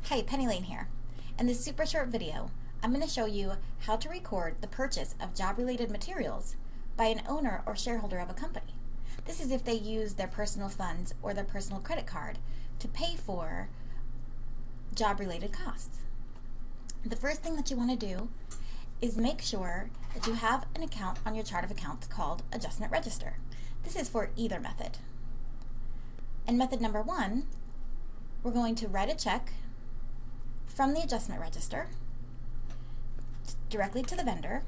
Hi, Penny Lane here. In this super short video, I'm going to show you how to record the purchase of job-related materials by an owner or shareholder of a company. This is if they use their personal funds or their personal credit card to pay for job-related costs. The first thing that you want to do is make sure that you have an account on your chart of accounts called Adjustment Register. This is for either method. In method number one, we're going to write a check from the adjustment register directly to the vendor.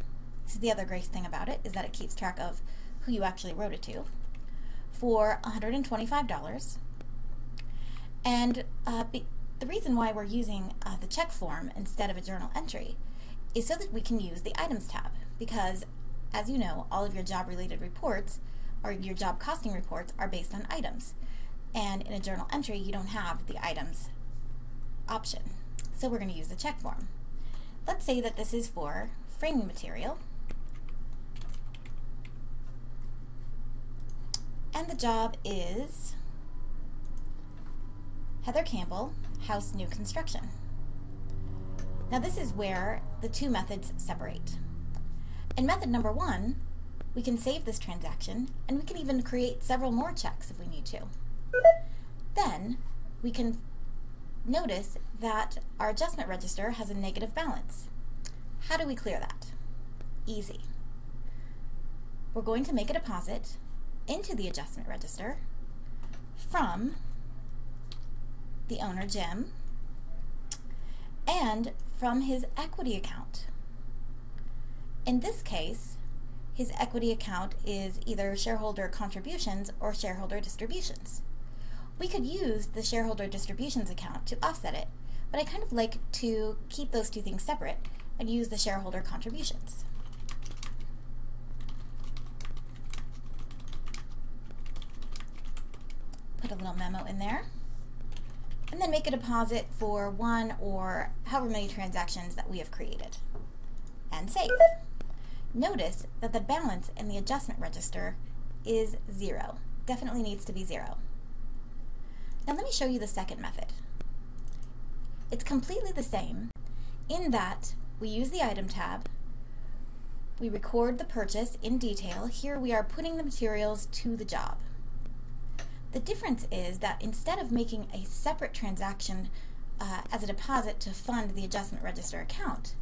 This is the other great thing about it, is that it keeps track of who you actually wrote it to, for $125. And the reason why we're using the check form instead of a journal entry is so that we can use the items tab, because as you know, all of your job related reports or your job costing reports are based on items, and in a journal entry you don't have the items option. So we're going to use the check form. Let's say that this is for framing material, and the job is Heather Campbell, House New Construction. Now this is where the two methods separate. In method number one, we can save this transaction, and we can even create several more checks if we need to. Then we can notice that our adjustment register has a negative balance. How do we clear that? Easy. We're going to make a deposit into the adjustment register from the owner, Jim, and from his equity account. In this case, his equity account is either shareholder contributions or shareholder distributions. We could use the shareholder distributions account to offset it, but I kind of like to keep those two things separate and use the shareholder contributions. Put a little memo in there, and then make a deposit for one or however many transactions that we have created, and save. Notice that the balance in the adjustment register is 0. Definitely needs to be 0. Now let me show you the second method. It's completely the same in that we use the item tab, we record the purchase in detail. Here we are putting the materials to the job. The difference is that instead of making a separate transaction as a deposit to fund the adjustment register account,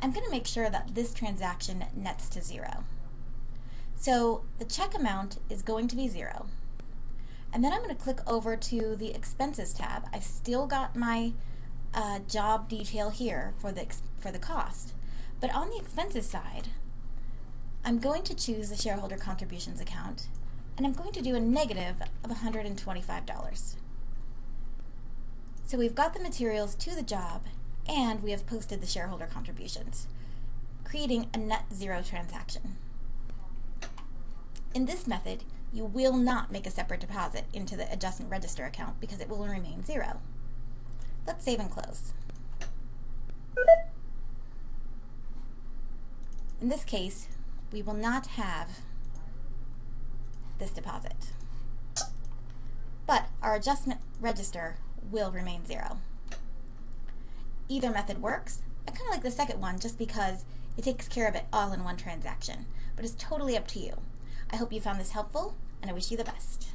I'm going to make sure that this transaction nets to 0. So the check amount is going to be 0. And then I'm going to click over to the expenses tab. I've still got my job detail here for the cost, but on the expenses side, I'm going to choose the shareholder contributions account, and I'm going to do a negative of $125. So we've got the materials to the job, and we have posted the shareholder contributions, creating a net 0 transaction. In this method, you will not make a separate deposit into the adjustment register account because it will remain 0. Let's save and close. In this case, we will not have this deposit, but our adjustment register will remain 0. Either method works. I kind of like the second one just because it takes care of it all in one transaction, but it's totally up to you. I hope you found this helpful, and I wish you the best.